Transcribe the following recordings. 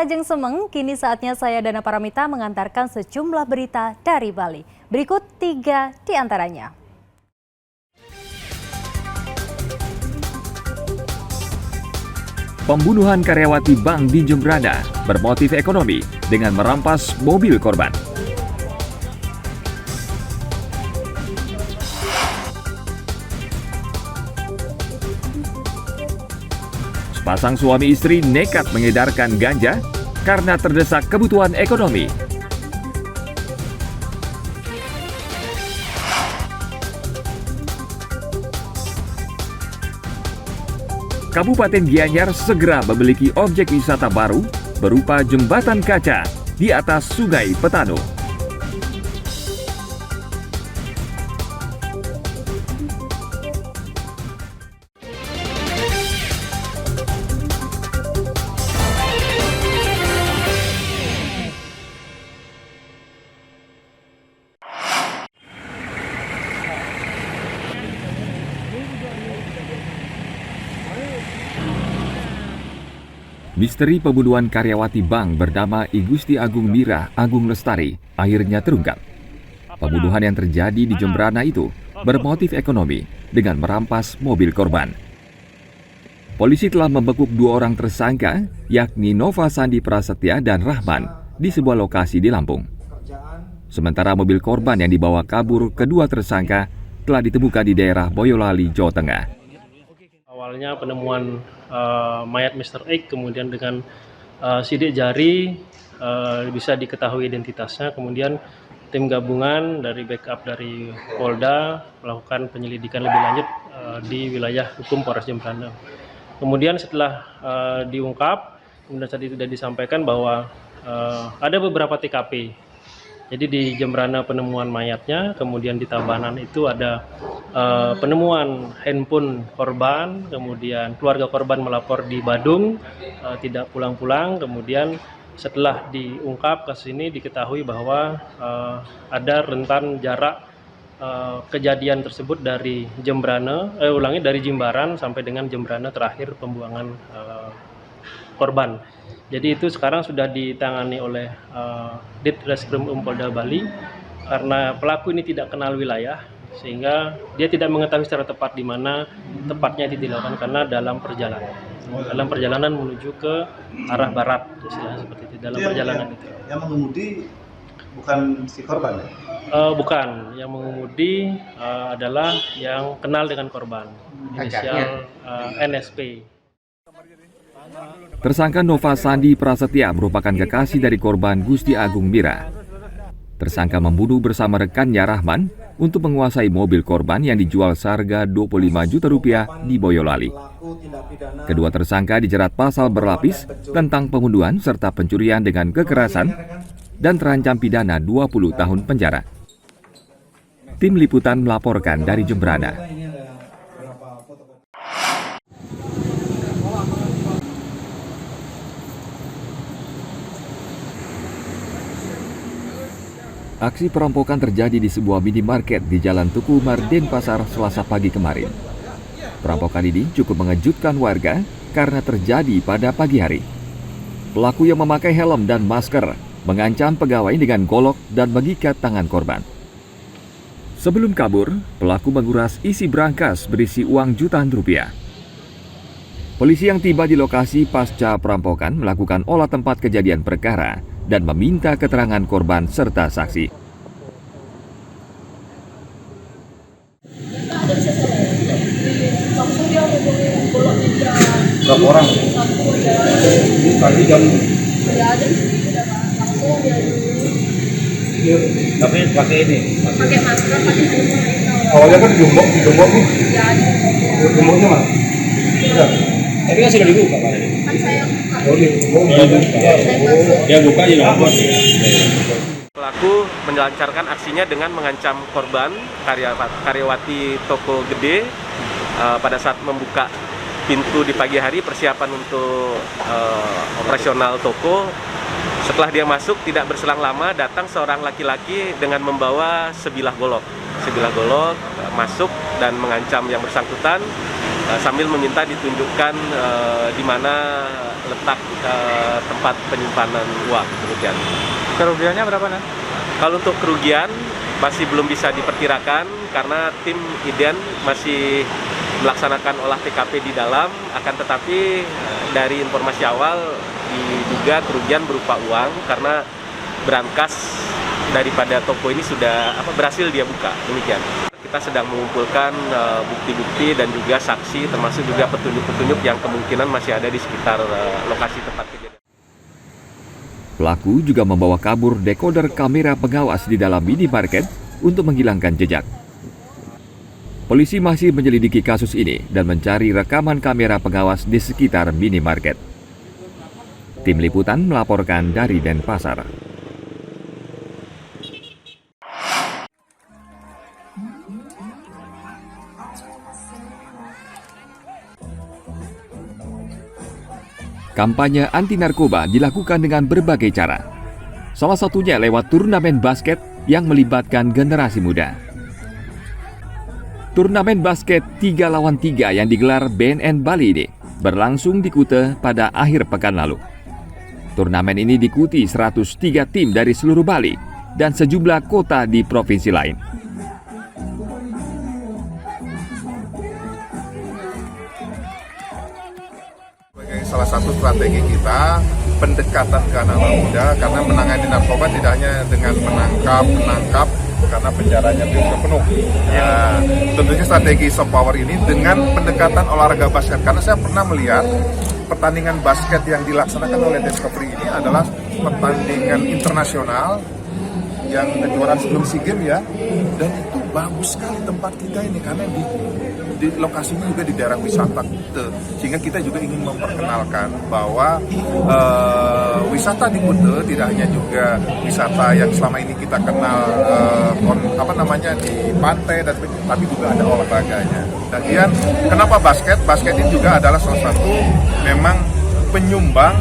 Ajeng Semeng, kini saatnya saya Dana Paramita mengantarkan sejumlah berita dari Bali. Berikut 3 di antaranya. Pembunuhan karyawati bank di Jembrana bermotif ekonomi dengan merampas mobil korban. Sepasang suami istri nekat mengedarkan ganja karena terdesak kebutuhan ekonomi. Kabupaten Gianyar segera memiliki objek wisata baru berupa jembatan kaca di atas Sungai Petano. Misteri pembunuhan karyawati bank bernama Igusti Agung Mira Agung Lestari akhirnya terungkap. Pembunuhan yang terjadi di Jembrana itu bermotif ekonomi dengan merampas mobil korban. Polisi telah membekuk 2 orang tersangka, yakni Nova Sandi Prasetya dan Rahman, di sebuah lokasi di Lampung. Sementara mobil korban yang dibawa kabur kedua tersangka telah ditemukan di daerah Boyolali, Jawa Tengah. Awalnya penemuan mayat Mr. X, kemudian dengan sidik jari bisa diketahui identitasnya. Kemudian tim gabungan dari backup dari Polda melakukan penyelidikan lebih lanjut di wilayah hukum Polres Jembrana. Kemudian setelah diungkap, kemudian tadi sudah disampaikan bahwa ada beberapa TKP. Jadi di Jembrana penemuan mayatnya, kemudian di Tabanan itu ada penemuan handphone korban, kemudian keluarga korban melapor di Badung, tidak pulang-pulang, kemudian setelah diungkap kasus ini diketahui bahwa ada rentan jarak kejadian tersebut dari dari Jimbaran sampai dengan Jembrana terakhir pembuangan korban. Jadi itu sekarang sudah ditangani oleh Ditreskrim Polda Bali karena pelaku ini tidak kenal wilayah sehingga dia tidak mengetahui secara tepat di mana tepatnya itu dilakukan karena dalam perjalanan menuju ke arah barat, istilahnya seperti itu dalam perjalanan itu. Yang mengemudi bukan si korban ya? Bukan, yang mengemudi adalah yang kenal dengan korban, inisial NSP. Tersangka Nova Sandi Prasetya merupakan kekasih dari korban Gusti Agung Mira. Tersangka membunuh bersama rekannya Rahman untuk menguasai mobil korban yang dijual seharga 25 juta rupiah di Boyolali. Kedua tersangka dijerat pasal berlapis tentang pembunuhan serta pencurian dengan kekerasan dan terancam pidana 20 tahun penjara. Tim liputan melaporkan dari Jembrana. Aksi perampokan terjadi di sebuah minimarket di Jalan Tuku Umar, Denpasar, Selasa pagi kemarin. Perampokan ini cukup mengejutkan warga karena terjadi pada pagi hari. Pelaku yang memakai helm dan masker mengancam pegawai dengan golok dan mengikat tangan korban. Sebelum kabur, pelaku menguras isi brankas berisi uang jutaan rupiah. Polisi yang tiba di lokasi pasca perampokan melakukan olah tempat kejadian perkara dan meminta keterangan korban serta saksi. Berapa orang? Ini pagi jam. Tapi pakai ini. Pakai masker, pakai helm. Awalnya kan gembok nih. Ya, Gemboknya mana? Ada. Tapi kan sudah dibuka Pak. kan saya buka. Oh, Dia buka aja lapor. Pelaku melancarkan aksinya dengan mengancam korban karyawati toko gede pada saat membuka pintu di pagi hari persiapan untuk operasional toko. Setelah dia masuk tidak berselang lama datang seorang laki-laki dengan membawa sebilah golok masuk dan mengancam yang bersangkutan sambil meminta ditunjukkan di mana letak tempat penyimpanan uang. Demikian. Kerugiannya berapa, Nan? Kalau untuk kerugian masih belum bisa diperkirakan karena tim IDEN masih melaksanakan olah TKP di dalam, akan tetapi dari informasi awal diduga kerugian berupa uang karena berangkas daripada toko ini sudah berhasil dia buka. Demikian. Kita sedang mengumpulkan bukti-bukti dan juga saksi, termasuk juga petunjuk-petunjuk yang kemungkinan masih ada di sekitar lokasi tempat kejadian. Pelaku juga membawa kabur dekoder kamera pengawas di dalam minimarket untuk menghilangkan jejak. Polisi masih menyelidiki kasus ini dan mencari rekaman kamera pengawas di sekitar minimarket. Tim Liputan melaporkan dari Denpasar. Kampanye anti narkoba dilakukan dengan berbagai cara. Salah satunya lewat turnamen basket yang melibatkan generasi muda. Turnamen basket 3 lawan 3 yang digelar BNN Bali ini berlangsung di Kuta pada akhir pekan lalu. Turnamen ini diikuti 103 tim dari seluruh Bali dan sejumlah kota di provinsi lain. Salah satu strategi kita pendekatan ke anak muda, karena menangani narkoba tidak hanya dengan menangkap karena penjaranya itu sudah penuh. Nah, tentunya strategi soft power ini dengan pendekatan olahraga basket, karena saya pernah melihat pertandingan basket yang dilaksanakan oleh Discovery ini adalah pertandingan internasional yang kejuaraan sebelum SEA Games ya, dan itu bagus sekali tempat kita ini karena di lokasinya juga di daerah wisata, sehingga kita juga ingin memperkenalkan bahwa wisata di Kuta tidak hanya juga wisata yang selama ini kita kenal di pantai dan tapi juga ada olahraganya. Dan kenapa basket? Basket ini juga adalah salah satu memang penyumbang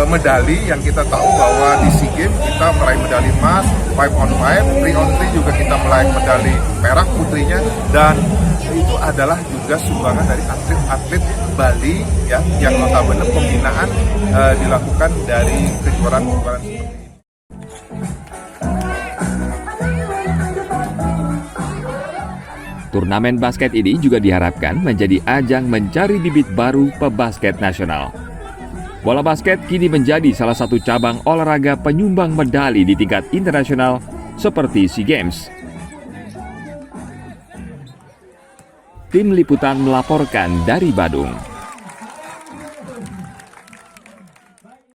medali yang kita tahu bahwa di SEA Games kita meraih medali emas 5-on-5, 3-on-3 juga kita meraih medali perak putrinya, dan itu adalah juga sumbangan dari atlet-atlet Bali ya, yang notabene pembinaan dilakukan dari kejuaraan-kejuaraan seperti ini. Turnamen basket ini juga diharapkan menjadi ajang mencari bibit baru pebasket nasional. Bola basket kini menjadi salah satu cabang olahraga penyumbang medali di tingkat internasional seperti SEA Games. Tim Liputan melaporkan dari Badung.